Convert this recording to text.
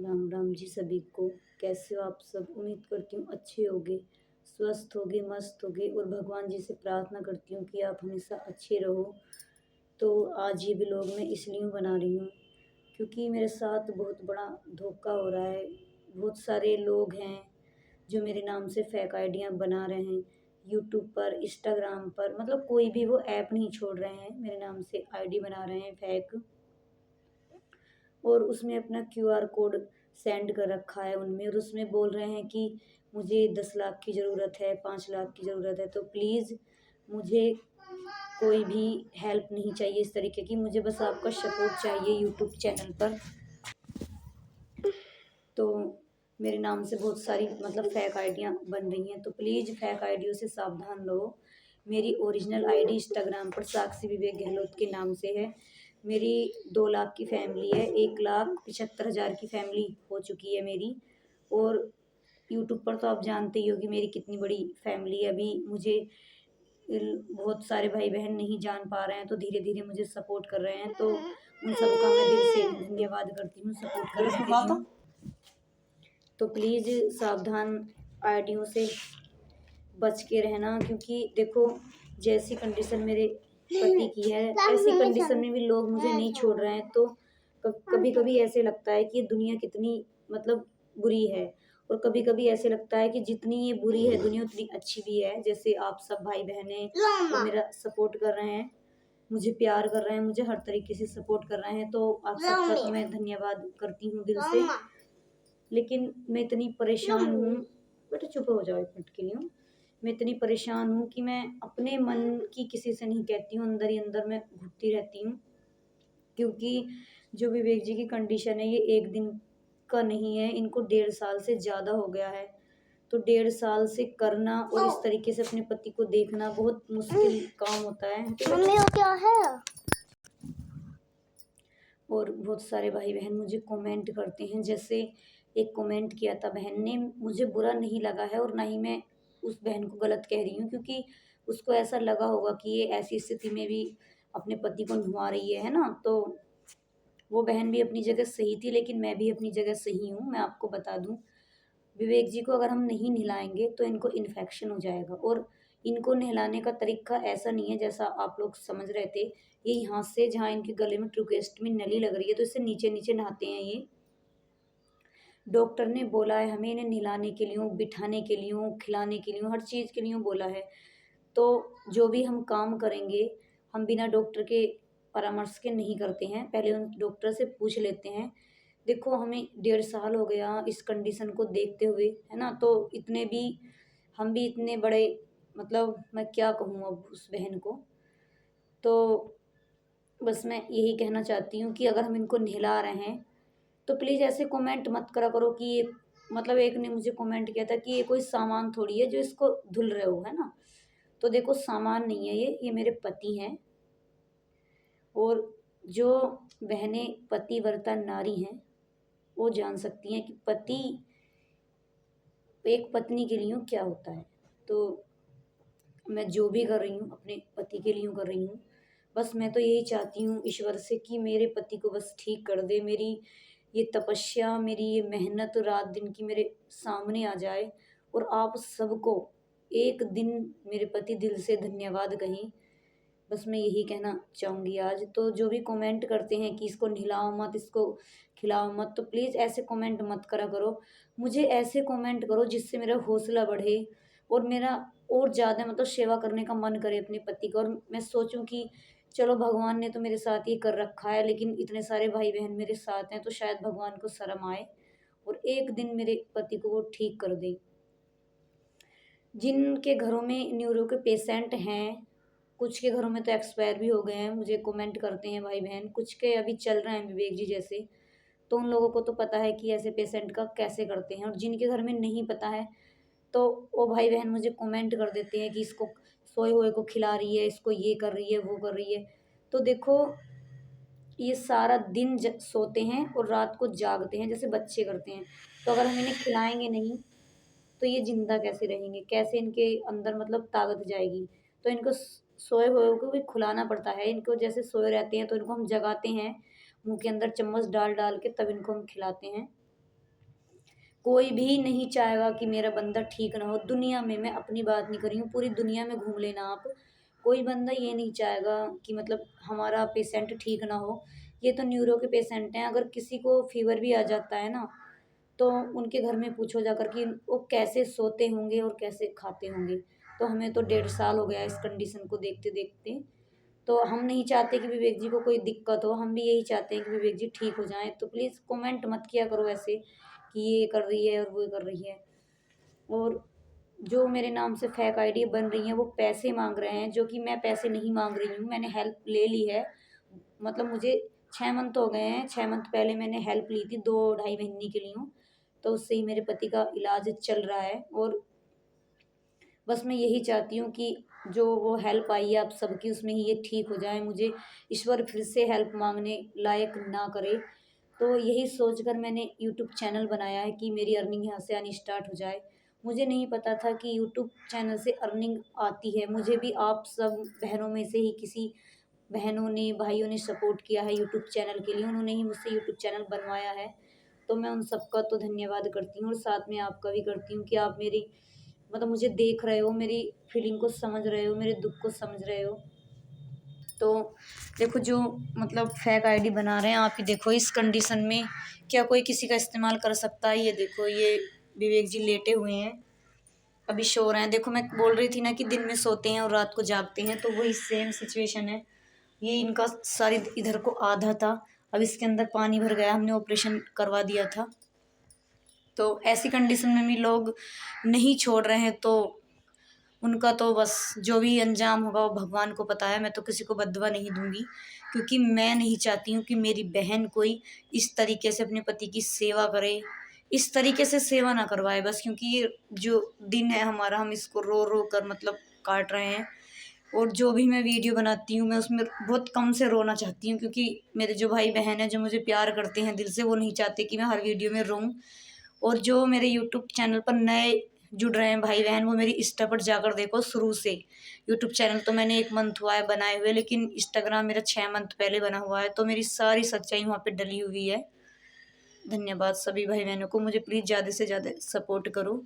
राम राम जी सभी को। कैसे हो आप सब? उम्मीद करती हूँ अच्छे होगे, स्वस्थ होगे, मस्त होगे और भगवान जी से प्रार्थना करती हूँ कि आप हमेशा अच्छे रहो। तो आज ये व्लॉग मैं इसलिए बना रही हूँ क्योंकि मेरे साथ बहुत बड़ा धोखा हो रहा है। बहुत सारे लोग हैं जो मेरे नाम से फेक आइडियाँ बना रहे हैं यूट्यूब पर, इंस्टाग्राम पर, मतलब कोई भी वो ऐप नहीं छोड़ रहे हैं, मेरे नाम से आईडी बना रहे हैं फेक और उसमें अपना क्यूआर कोड सेंड कर रखा है उनमें और उसमें बोल रहे हैं कि मुझे 10 लाख की ज़रूरत है, 5 लाख की ज़रूरत है। तो प्लीज़ मुझे कोई भी हेल्प नहीं चाहिए इस तरीके की, मुझे बस आपका सपोर्ट चाहिए यूट्यूब चैनल पर। तो मेरे नाम से बहुत सारी मतलब फ़ेक आइडियाँ बन रही हैं, तो प्लीज़ फ़ेक आइडियों से सावधान रहो। मेरी ओरिजिनल आईडी इंस्टाग्राम पर साक्षी विवेक गहलोत के नाम से है। मेरी 2 लाख की फैमिली है, 1,75,000 की फैमिली हो चुकी है मेरी। और यूट्यूब पर तो आप जानते ही हो कि मेरी कितनी बड़ी फैमिली है। अभी मुझे बहुत सारे भाई बहन नहीं जान पा रहे हैं, तो धीरे धीरे मुझे सपोर्ट कर रहे हैं, तो उन सबका मैं दिल से धन्यवाद करती हूँ सपोर्ट करने के लिए। तो प्लीज़ सावधान आईडियों से बच के रहना, क्योंकि देखो जैसी कंडीशन मेरे पति की है ऐसी कंडीशन में भी लोग मुझे नहीं छोड़ रहे हैं। तो कभी कभी ऐसे लगता है कि ये दुनिया कितनी मतलब बुरी है, और कभी कभी ऐसे लगता है कि जितनी ये बुरी है दुनिया उतनी अच्छी भी है। जैसे आप सब भाई बहनें तो मेरा सपोर्ट कर रहे हैं, मुझे प्यार कर रहे हैं, मुझे हर तरीके से सपोर्ट कर रहे हैं, तो आप सबका तो मैं धन्यवाद करती हूँ दिल से। लेकिन मैं इतनी परेशान हूँ, बेटा चुप हो जाओ 1 मिनट के लिए। मैं इतनी परेशान हूँ कि मैं अपने मन की किसी से नहीं कहती हूँ, अंदर ही अंदर मैं घुटती रहती हूँ। क्योंकि जो विवेक जी की कंडीशन है ये एक दिन का नहीं है, इनको 1.5 साल से ज़्यादा हो गया है। तो 1.5 साल से करना और इस तरीके से अपने पति को देखना बहुत मुश्किल काम होता है। मम्मी वो क्या है? और बहुत सारे भाई बहन मुझे कमेंट करते हैं, जैसे एक कमेंट किया था बहन ने, मुझे बुरा नहीं लगा है और ना ही मैं उस बहन को गलत कह रही हूँ, क्योंकि उसको ऐसा लगा होगा कि ये ऐसी स्थिति में भी अपने पति को नुआ रही है ना। तो वो बहन भी अपनी जगह सही थी, लेकिन मैं भी अपनी जगह सही हूँ। मैं आपको बता दूँ, विवेक जी को अगर हम नहीं नहलाएंगे तो इनको इन्फेक्शन हो जाएगा, और इनको नहलाने का तरीका ऐसा नहीं है जैसा आप लोग समझ रहे थे। ये यहाँ से जहाँ इनके गले में ट्रूकेस्ट में नली लग रही है तो इससे नीचे नीचे नहाते हैं ये। डॉक्टर ने बोला है हमें इन्हें नहलाने के लिए, बिठाने के लिए, खिलाने के लिए, हर चीज़ के लिए बोला है। तो जो भी हम काम करेंगे हम बिना डॉक्टर के परामर्श के नहीं करते हैं, पहले उन डॉक्टर से पूछ लेते हैं। देखो हमें 1.5 साल हो गया इस कंडीशन को देखते हुए, है ना। तो इतने भी हम भी इतने बड़े, मतलब मैं क्या कहूँ अब उस बहन को। तो बस मैं यही कहना चाहती हूँ कि अगर हम इनको नहला रहे हैं तो प्लीज़ ऐसे कमेंट मत करा करो कि ये, मतलब एक ने मुझे कमेंट किया था कि ये कोई सामान थोड़ी है जो इसको धुल रहे हो, है ना। तो देखो सामान नहीं है ये मेरे पति हैं। और जो बहनें पतिव्रता नारी हैं वो जान सकती हैं कि पति एक पत्नी के लिए क्या होता है। तो मैं जो भी कर रही हूँ अपने पति के लिए कर रही हूँ। बस मैं तो यही चाहती हूँ ईश्वर से कि मेरे पति को बस ठीक कर दे, मेरी ये तपस्या, मेरी ये मेहनत रात दिन की मेरे सामने आ जाए, और आप सबको एक दिन मेरे पति दिल से धन्यवाद कहें। बस मैं यही कहना चाहूँगी आज। तो जो भी कमेंट करते हैं कि इसको नहलाओ मत, इसको खिलाओ मत, तो प्लीज़ ऐसे कमेंट मत करा करो। मुझे ऐसे कमेंट करो जिससे मेरा हौसला बढ़े और मेरा और ज़्यादा मतलब सेवा करने का मन करे अपने पति का, और मैं सोचूं कि चलो भगवान ने तो मेरे साथ ये कर रखा है, लेकिन इतने सारे भाई बहन मेरे साथ हैं तो शायद भगवान को शर्म आए और एक दिन मेरे पति को वो ठीक कर दें। जिनके घरों में न्यूरो के पेशेंट हैं, कुछ के घरों में तो एक्सपायर भी हो गए हैं, मुझे कमेंट करते हैं भाई बहन, कुछ के अभी चल रहे हैं विवेक जी जैसे। तो उन लोगों को तो पता है कि ऐसे पेशेंट का कैसे करते हैं, और जिनके घर में नहीं पता है तो वो भाई बहन मुझे कमेंट कर देते हैं कि इसको सोए हुए को खिला रही है, इसको ये कर रही है, वो कर रही है। तो देखो ये सारा दिन सोते हैं और रात को जागते हैं जैसे बच्चे करते हैं। तो अगर हम इन्हें खिलाएंगे नहीं तो ये ज़िंदा कैसे रहेंगे, कैसे इनके अंदर मतलब ताकत जाएगी। तो इनको सोए हुए को भी खिलाना पड़ता है, इनको जैसे सोए रहते हैं तो इनको हम जगाते हैं, मुँह के अंदर चम्मच डाल डाल के तब इनको हम खिलाते हैं। कोई भी नहीं चाहेगा कि मेरा बंदा ठीक ना हो दुनिया में। मैं अपनी बात नहीं कर रही हूँ, पूरी दुनिया में घूम लेना आप, कोई बंदा ये नहीं चाहेगा कि मतलब हमारा पेशेंट ठीक ना हो। ये तो न्यूरो के पेशेंट हैं, अगर किसी को फीवर भी आ जाता है ना, तो उनके घर में पूछो जाकर कि वो कैसे सोते होंगे और कैसे खाते होंगे। तो हमें तो 1.5 साल हो गया इस कंडीशन को देखते देखते। तो हम नहीं चाहते कि विवेक जी को कोई दिक्कत हो, हम भी यही चाहते हैं कि विवेक जी ठीक हो जाएं। तो प्लीज़ कमेंट मत किया करो ऐसे कि ये कर रही है और वो कर रही है। और जो मेरे नाम से फेक आईडी बन रही हैं वो पैसे मांग रहे हैं, जो कि मैं पैसे नहीं मांग रही हूँ, मैंने हेल्प ले ली है। मतलब मुझे 6 मंथ हो गए हैं, 6 मंथ पहले मैंने हेल्प ली थी, 2 ढाई महीने के लिए हूँ। तो उससे ही मेरे पति का इलाज चल रहा है। और बस मैं यही चाहती हूँ कि जो वो हेल्प आई है आप सबकी, उसमें ही ये ठीक हो जाए, मुझे ईश्वर फिर से हेल्प मांगने लायक ना करे। तो यही सोचकर मैंने यूट्यूब चैनल बनाया है कि मेरी अर्निंग यहाँ से आनी स्टार्ट हो जाए। मुझे नहीं पता था कि यूट्यूब चैनल से अर्निंग आती है, मुझे भी आप सब बहनों में से ही किसी बहनों ने भाइयों ने सपोर्ट किया है यूट्यूब चैनल के लिए, उन्होंने ही मुझसे यूट्यूब चैनल बनवाया है। तो मैं उन सबका तो धन्यवाद करती हूँ और साथ में आपका भी करती हूँ कि आप मेरी मतलब मुझे देख रहे हो, मेरी फीलिंग को समझ रहे हो, मेरे दुख को समझ रहे हो। तो देखो जो मतलब फेक आईडी बना रहे हैं आप ही देखो, इस कंडीशन में क्या कोई किसी का इस्तेमाल कर सकता है? ये देखो, ये विवेक जी लेटे हुए हैं, अभी सो रहे हैं। देखो मैं बोल रही थी ना कि दिन में सोते हैं और रात को जागते हैं, तो वही सेम सिचुएशन है। ये इनका सारी इधर को आधा था, अब इसके अंदर पानी भर गया, हमने ऑपरेशन करवा दिया था। तो ऐसी कंडीशन में भी लोग नहीं छोड़ रहे हैं, तो उनका तो बस जो भी अंजाम होगा वो भगवान को पता है। मैं तो किसी को बददुआ नहीं दूंगी, क्योंकि मैं नहीं चाहती हूँ कि मेरी बहन कोई इस तरीके से अपने पति की सेवा करे, इस तरीके से सेवा ना करवाए बस, क्योंकि ये जो दिन है हमारा, हम इसको रो रो कर मतलब काट रहे हैं। और जो भी मैं वीडियो बनाती हूँ मैं उसमें बहुत कम से रोना चाहती हूँ, क्योंकि मेरे जो भाई बहन हैं जो मुझे प्यार करते हैं दिल से, वो नहीं चाहते कि मैं हर वीडियो में रोऊं। और जो मेरे यूट्यूब चैनल पर नए जुड़ रहे हैं भाई बहन, वो मेरी इंस्टा पर जाकर देखो शुरू से। यूट्यूब चैनल तो मैंने 1 मंथ हुआ है बनाए हुए, लेकिन इंस्टाग्राम मेरा 6 मंथ पहले बना हुआ है, तो मेरी सारी सच्चाई वहाँ पे डली हुई है। धन्यवाद सभी भाई बहनों को, मुझे प्लीज़ ज़्यादा से ज़्यादा सपोर्ट करो।